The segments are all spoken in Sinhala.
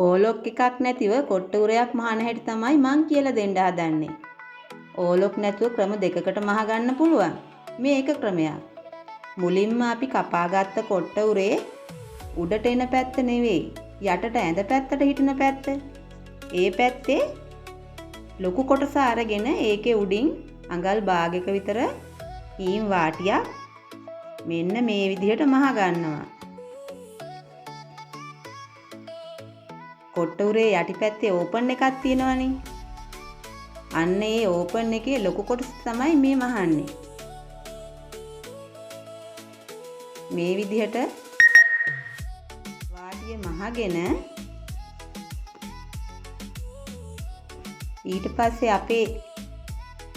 ඕලොක් එකක් නැතිව කොට්ට උරයක් මහන හැටි තමයි මං කියලා දෙන්න හදන්නේ. ඕලොක් නැතුව ක්‍රම දෙකකට මහ ගන්න පුළුවන්. මේ එක ක්‍රමයක්. මුලින්ම අපි කපාගත්ත කොට්ට උරේ උඩට එන පැත්ත නෙවෙයි යටට ඇඳ පැත්තට හිටින පැත්ත. ඒ පැත්තේ ලොකු කොටස අරගෙන ඒකේ උඩින් අඟල් භාගයක විතර හීම් වාටියක් මෙන්න මේ විදිහට මහ ගන්නවා. කොට්ට උරේ යටිපැත්තේ ඕපන් එකක් තියෙනවනේ. අන්න ඒ ඕපන් එකේ ලොකු කොටස තමයි මේ මහන්නේ. මේ විදිහට වාටිය මහගෙන ඊට පස්සේ අපේ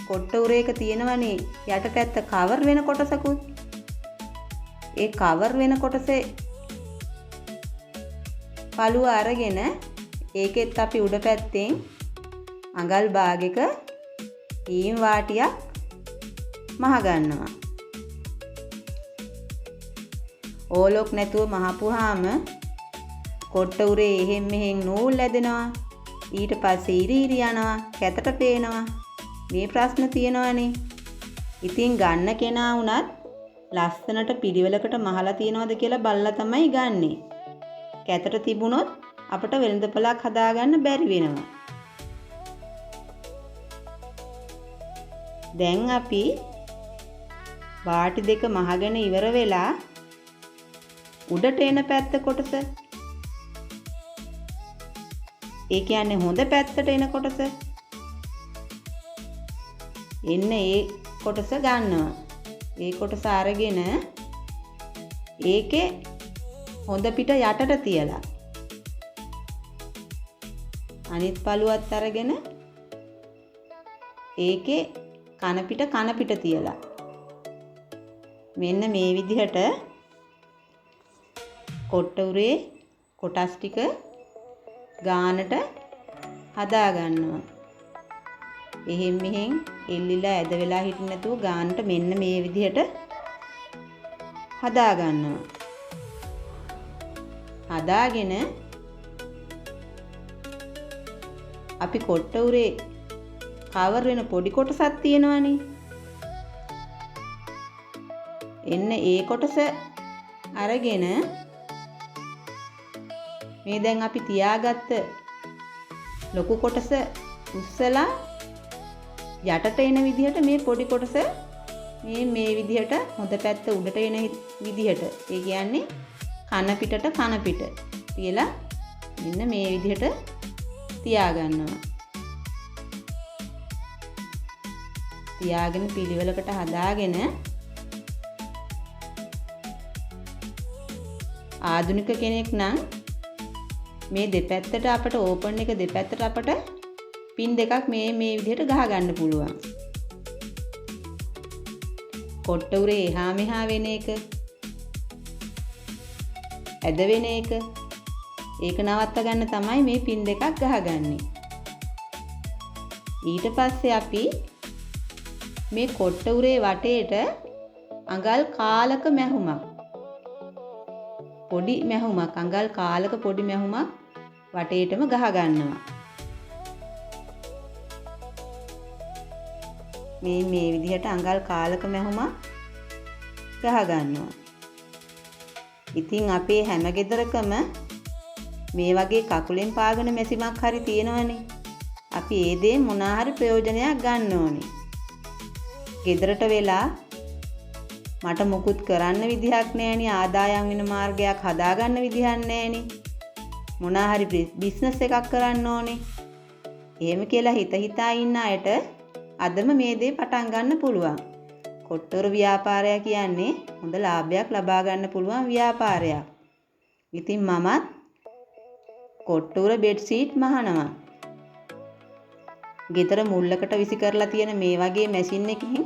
කොට්ට උරේක තියෙනවනේ යටපැත්ත කවර් වෙන කොටසකුත්. ඒ කවර් වෙන කොටසේ පළුව අරගෙන ඒකෙත් අපි උඩ පැත්තෙන් අඟල් භාගයක හීම් වාටියක් මහ ගන්නවා. ඕලොක් නැතුව මහපුවාම කොට්ට උරේ එහෙන් මෙහෙන් නූල් ඇදෙනවා. ඊට පස්සේ ඉරි යනවා, කැතට පේනවා. මේ ප්‍රශ්න තියෙනවනේ. ඉතින් ගන්න කෙනා වුණත් ලස්සනට පිළිවෙලකට මහලා තියනවද කියලා බලලා තමයි ගන්නෙ. කැතට තිබුණොත් අපට වෙළඳපළක් හදාගන්න බැරි වෙනවා. දැන් අපි වාටි දෙක මහගෙන ඉවර වෙලා උඩට එන පැත්ත කොටස, ඒ කියන්නේ හොඳ පැත්තට එන කොටස, එන්න ඒ කොටස ගන්නවා. ඒ කොටස අරගෙන ඒකේ හොඳ පිට යටට තියලා අනිත් පළුවත් අරගෙන ඒකේ කන පිට තියලා මෙන්න මේ විදිහට කොට්ට උරේ කොටස් ටික ගානට හදා ගන්නවා. එහෙන් මෙහෙන් එල්ලිලා ඇද වෙලා හිටින්න නැතුව ගානට මෙන්න මේ විදිහට හදා ගන්නවා. හදාගෙන අපි කොට්ට උරේ කවර් වෙන පොඩි කොටසක් තියෙනවනේ. එන්න ඒ කොටස අරගෙන මේ දැන් අපි තියාගත්ත ලොකු කොටස උස්සලා යටට එන විදිහට මේ පොඩි කොටස මේ විදිහට හොඳ පැත්ත උඩට එන විදිහට, ඒ කියන්නේ කන පිට තියලා මෙන්න මේ විදිහට තියාගන්නවා. තියාගෙන පිළිවෙලකට හදාගෙන ආධුනික කෙනෙක් නම් මේ දෙපැත්තට අපට ඕපන් එක දෙපැත්තට අපට පින් දෙකක් මේ විදිහට ගහ ගන්න පුළුවන්. කොට්ට උරේ එහා මෙහා වෙන එක, ඇද වෙන එක, ඒක නවත්ත ගන්න තමයි මේ පින් දෙකක් ගහගන්නේ. ඊට පස්සේ අපි මේ කොට්ට උරේ වටේට අඟල් කාලක මැහුමක්, පොඩි මැහුමක්, අඟල් කාලක පොඩි මැහුමක් වටේටම ගහ ගන්නවා. මේ විදිහට අඟල් කාලක මැහුමක් ගහ ගන්නවා. ඉතින් අපේ හැම ගෙදරකම මේ වගේ කකුලෙන් පාගන මැසිමක් හරි තියෙනවනේ. අපි ඒ දේ මොනවා හරි ප්‍රයෝජනයක් ගන්න ඕනේ. ගෙදරට වෙලා මට මුකුත් කරන්න විදිහක් නැහෙනි, ආදායම් වෙන මාර්ගයක් හදාගන්න විදිහක් නැහෙනි, මොනවා හරි බිස්නස් එකක් කරන්න ඕනේ. එහෙම කියලා හිතා ඉන්න අයට අදම මේ දේ පටන් ගන්න පුළුවන්. කොට්ට උර ව්‍යාපාරය කියන්නේ හොඳ ලාභයක් ලබා ගන්න පුළුවන් ව්‍යාපාරයක්. ඉතින් මමත් කොට්ට උර බෙඩ් සීට් මහනවා. ගෙදර මුල්ලකට විසි කරලා තියෙන මේ වගේ මැෂින් එකකින්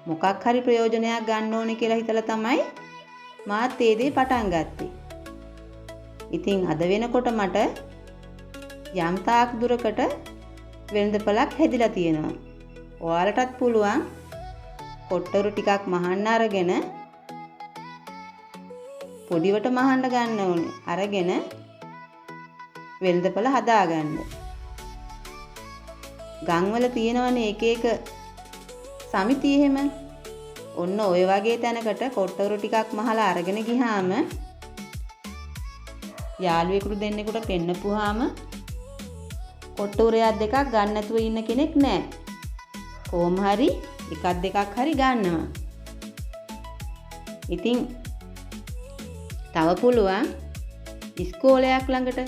මොකක් හරි ප්‍රයෝජනයක් ගන්න ඕනේ කියලා හිතලා තමයි මාත් ඒ දේ පටන් ගත්තේ. ඉතින් අද වෙනකොට මට යම් තාක් දුරකට වෙළඳපළක් හැදිලා තියෙනවා. ඔයාලටත් පුළුවන් කොට්ට උර ටිකක් මහන්න අරගෙන පොඩිවට මහන්න ගන්න ඕනේ. අරගෙන වෙළඳපොළ හදාගන්න. ගම්වල තියෙනවනේ එක එක සමිති එහෙම. ඔන්න ඔය වගේ තැනකට කොට්ටවරු ටිකක් මහලා අරගෙන ගියාම යාළුවෙකුට දෙන්නෙකුට පෙන්නපුවාම කොට්ටවරයක් දෙකක් ගන්න නැතුව ඉන්න කෙනෙක් නැහැ. කොහොම හරි එකක් දෙකක් හරි ගන්නවා. ඉතින් තව පුළුවන් ඉස්කෝලයක් ළඟට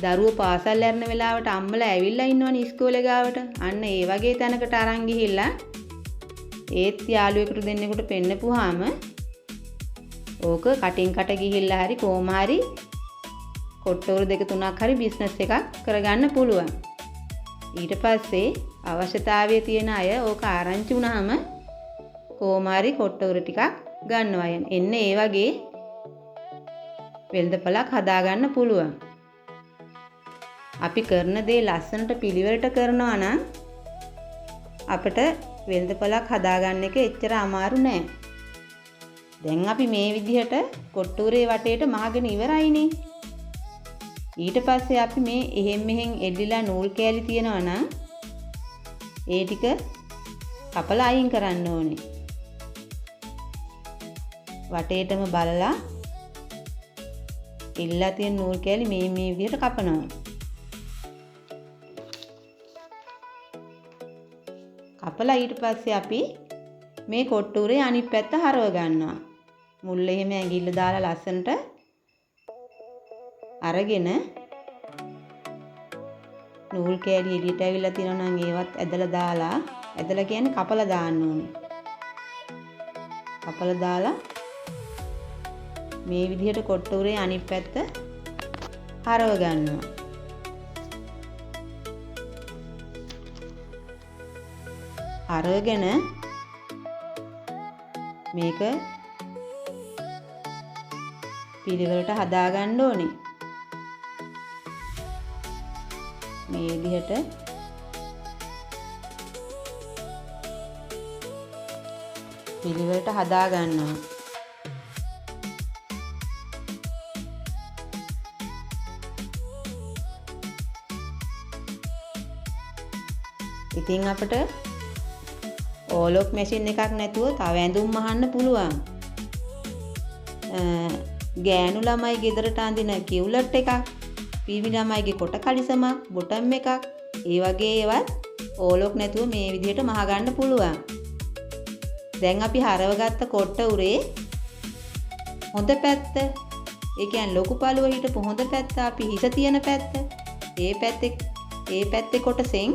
දරුවෝ පාසල් යන වෙලාවට අම්මලා ඇවිල්ලා ඉන්නවනේ ඉස්කෝලේ ගාවට. අන්න ඒ වගේ තැනකට අරන් ගිහිල්ලා ඒත් යාළුවෙකුට දෙන්නෙකුට පෙන්නපුවාම ඕක කටින් කට ගිහිල්ලා හරි කොහොම හරි කොට්ටෝරු 2-3ක් හරි බිස්නස් එකක් කරගන්න පුළුවන්. ඊට පස්සේ අවශ්‍යතාවයේ තියෙන අය ඕක ආරංචි වුණාම කොහොම හරි කොට්ටෝරු ටිකක් ගන්නවා. එන්න ඒ වගේ වෙළඳපළක් හදාගන්න පුළුවන්. අපි කරන දේ ලස්සනට පිළිවෙලට කරනවා නම් අපිට වෙළඳපළක් හදාගන්න එක එච්චර අමාරු නෑ. දැන් අපි මේ විදිහට කොට්ටුරේ වටේට මහගෙන ඉවරයිනේ. ඊට පස්සේ අපි මේ එහෙම් මෙහෙන් එල්ලිලා නූල් කෑලි තියනවා නම් ඒ ටික කපලා අයින් කරන්න ඕනේ. වටේටම බලලා ඉල්ලා තියෙන නූල් කෑලි මේ විදිහට කපනවා. කපලා ඊට පස්සේ අපි මේ කොට්ටුරේ අනිත් පැත්ත හරව ගන්නවා. මුල් එහෙම ඇඟිල්ල දාලා ලස්සනට අරගෙන නූල් කෑලි එළියට ඇවිල්ලා තියෙනවා නම් ඒවත් ඇදලා දාලා ඇදලා කියන්නේ කපලා දාන්න ඕනේ. කපලා දාලා මේ විදිහට කොට්ටුරේ අනිත් පැත්ත හරව ගන්නවා. අරගෙන මේක පිළිවෙලට හදාගන්න ඕනේ. මේ විදිහට පිළිවෙලට හදාගන්නවා. ඉතින් අපිට ඕලොක් මැෂින් එකක් නැතුව තව ඇඳුම් මහන්න පුළුවන්. ගෑනු ළමයි ගෙදරට අඳින කිව්ලට් එකක්, පීවි ළමයිගේ කොට කලිසමක්, බොටම් එකක්, ඒ වගේ ඒවත් ඕලොක් නැතුව මේ විදිහට මහ ගන්න පුළුවන්. දැන් අපි හරවගත්ත කොට්ට උරේ හොඳ පැත්ත, ඒ කියන්නේ ලොකු පළුව හිටපු හොඳ පැත්ත, අපි හිස තියෙන පැත්ත, ඒ පැත්තේ කොටසෙන්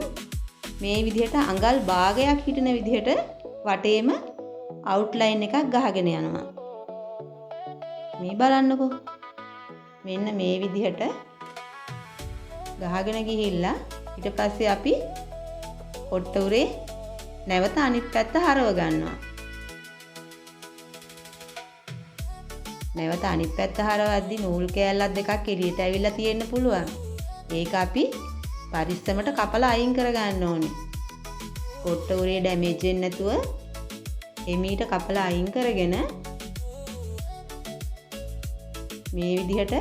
මේ විදිහට අඟල් භාගයක් හිටින විදිහට වටේම අවුට්ලයින් එකක් ගහගෙන යනවා. මේ බලන්නකෝ. මෙන්න මේ විදිහට ගහගෙන ගිහිල්ලා ඊට පස්සේ අපි කොට්ට උරේ නැවත අනිත් පැත්ත හරව ගන්නවා. නැවත අනිත් පැත්ත හරවද්දි නූල් කෑල්ලක් දෙකක් එළියට ඇවිල්ලා තියෙන්න පුළුවන්. ඒක අපි පරිස්සමට කපලා අයින් කරගන්න ඕනේ. කොට්ට උරේ ඩැමේජ් වෙන්නේ නැතුව එමීට කපලා අයින් කරගෙන මේ විදිහට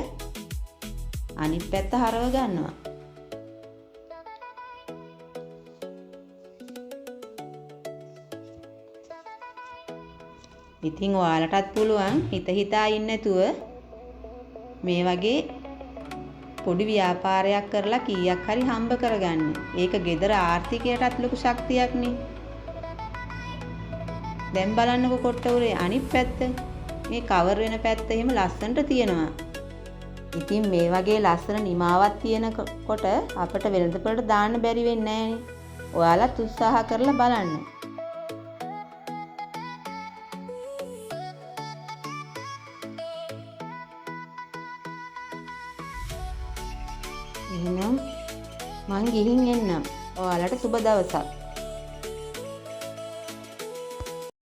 අනිත් පැත්ත හරව ගන්නවා. ඉතින් ඔයාලටත් පුළුවන් හිතා ඉන්න නැතුව මේ වගේ පොඩි ව්‍යාපාරයක් කරලා කීයක් හරි හම්බ කරගන්න. ඒක ගෙදර ආර්ථිකයටත් ලොකු ශක්තියක්නේ. දැන් බලන්නකො කොට්ට උරේ අනිත් පැත්ත. මේ කවර් වෙන පැත්ත එහෙම ලස්සනට තියෙනවා. ඉතින් මේ වගේ ලස්සන නිමාවක් තියෙනකොට අපිට වෙළඳපොළට දාන්න බැරි වෙන්නේ නැහනේ. ඔයාලත් උත්සාහ කරලා බලන්න. එහෙනම් මං ගිහින් එන්නම්. ඔයාලට සුබ දවසක්.